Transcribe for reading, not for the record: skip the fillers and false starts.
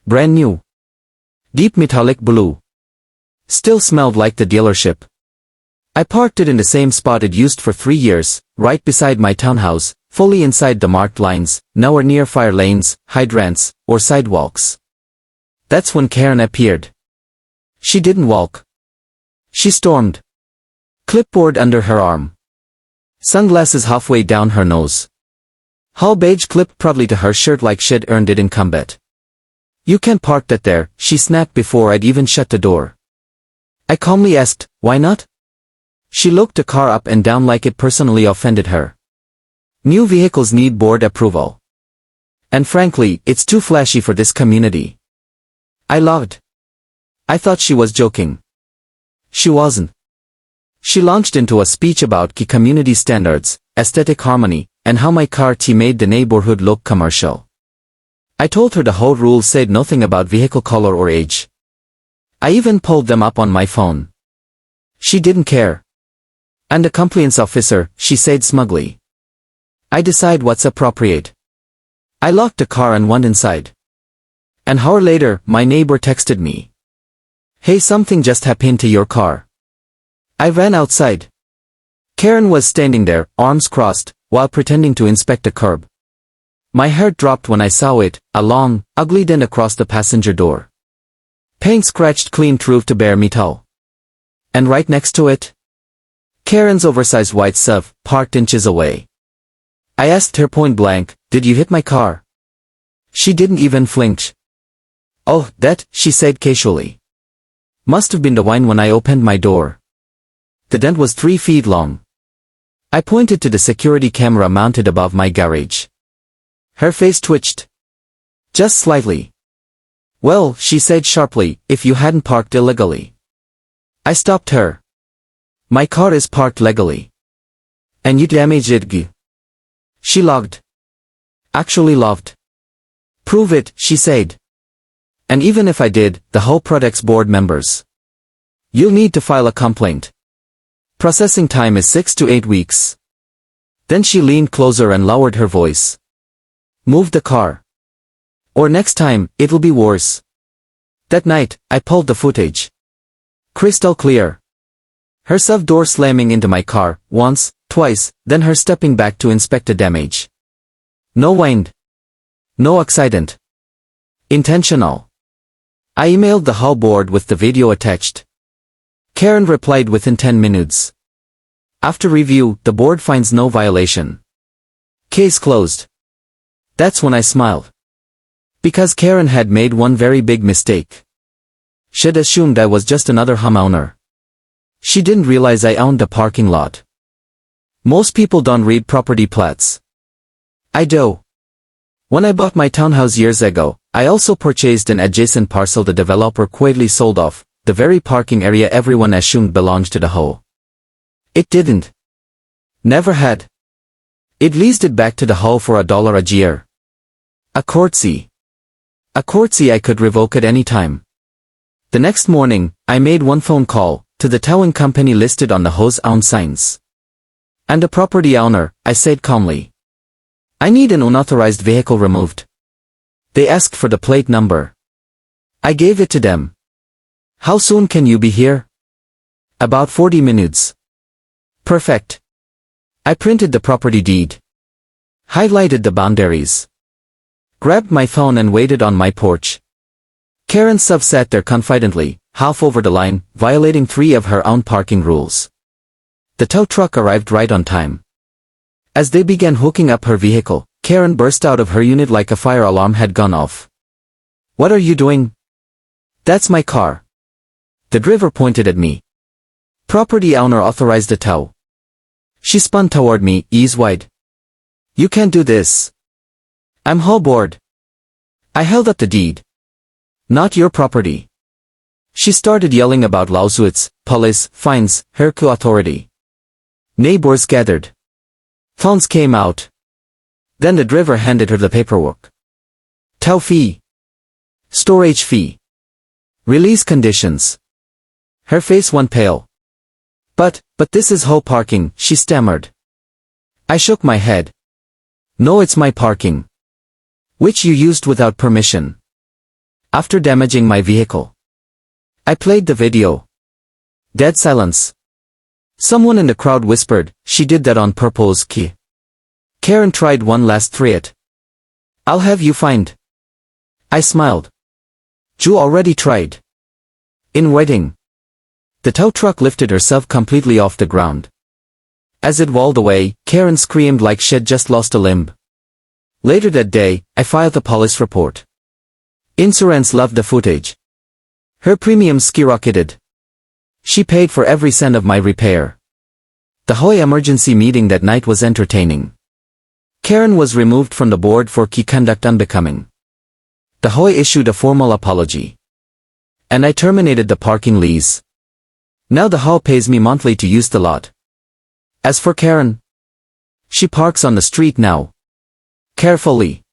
Brand new. Deep metallic blue. Still smelled like the dealership. I parked it in the same spot it used for 3 years, right beside my townhouse, fully inside the marked lines, nowhere near fire lanes, hydrants, or sidewalks. That's when Karen appeared. She didn't walk. She stormed. Clipboard under her arm. Sunglasses halfway down her nose. Hull beige clipped proudly to her shirt like she'd earned it in combat. "You can't park that there," she snapped before I'd even shut the door. I calmly asked, "Why not?" She looked the car up and down like it personally offended her. "New vehicles need board approval. And frankly, it's too flashy for this community." I laughed. I thought she was joking. She wasn't. She launched into a speech about key community standards, aesthetic harmony, and how my car made the neighborhood look commercial. I told her the whole rule said nothing about vehicle color or age. I even pulled them up on my phone. She didn't care. "I'm the compliance officer," she said smugly. "I decide what's appropriate." I locked the car and went inside. An hour later, my neighbor texted me. "Hey, something just happened to your car." I ran outside. Karen was standing there, arms crossed, while pretending to inspect the curb. My heart dropped when I saw it, a long, ugly dent across the passenger door. Paint scratched clean through to bare metal. And right next to it, Karen's oversized white SUV, parked inches away. I asked her point blank, "Did you hit my car?" She didn't even flinch. "Oh, that," she said casually. "Must have been the wine when I opened my door." The dent was 3 feet long. I pointed to the security camera mounted above my garage. Her face twitched. Just slightly. "Well," she said sharply, "if you hadn't parked illegally." I stopped her. "My car is parked legally. And you damaged it." She logged. Actually loved. "Prove it," she said. "And even if I did, the whole product's board members. You'll need to file a complaint. Processing time is 6 to 8 weeks. Then she leaned closer and lowered her voice. "Move the car. Or next time, it'll be worse." That night, I pulled the footage. Crystal clear. Her SUV door slamming into my car, once, twice, then her stepping back to inspect the damage. No wind. No accident. Intentional. I emailed the hull board with the video attached. Karen replied within 10 minutes. After review, the board finds no violation. Case closed. That's when I smiled. Because Karen had made one very big mistake. She'd assumed I was just another homeowner. She didn't realize I owned the parking lot. Most people don't read property plats. I do. When I bought my townhouse years ago, I also purchased an adjacent parcel the developer quietly sold off, the very parking area everyone assumed belonged to the HOA. It didn't. Never had. It leased it back to the HOA for $1 a year. A courtesy. A courtesy I could revoke at any time. The next morning, I made one phone call, to the towing company listed on the HOA's own signs. "And the property owner," I said calmly. "I need an unauthorized vehicle removed." They asked for the plate number. I gave it to them. "How soon can you be here?" "About 40 minutes. "Perfect." I printed the property deed. Highlighted the boundaries. Grabbed my phone and waited on my porch. Karen SUV sat there confidently, half over the line, violating 3 of her own parking rules. The tow truck arrived right on time. As they began hooking up her vehicle, Karen burst out of her unit like a fire alarm had gone off. "What are you doing?" "That's my car." The driver pointed at me. "Property owner authorized the tow." She spun toward me, eyes wide. "You can't do this. I'm HOA board." I held up the deed. "Not your property." She started yelling about lawsuits, police, fines, her authority. Neighbors gathered. Phones came out. Then the driver handed her the paperwork. Tow fee. Storage fee. Release conditions. Her face went pale. But this is HOA parking," she stammered. I shook my head. "No, it's my parking. Which you used without permission." after damaging my vehicle. I played the video. Dead silence. Someone in the crowd whispered, "She did that on purpose." Karen tried one last threat. "I'll have you fined." I smiled. "You already tried." In waiting. The tow truck lifted herself completely off the ground. As it rolled away, Karen screamed like she'd just lost a limb. Later that day, I filed a police report. Insurance loved the footage. Her premiums skyrocketed. She paid for every cent of my repair. The HOA emergency meeting that night was entertaining. Karen was removed from the board for key conduct unbecoming. The HOA issued a formal apology. And I terminated the parking lease. Now the HOA pays me monthly to use the lot. As for Karen, she parks on the street now. Carefully.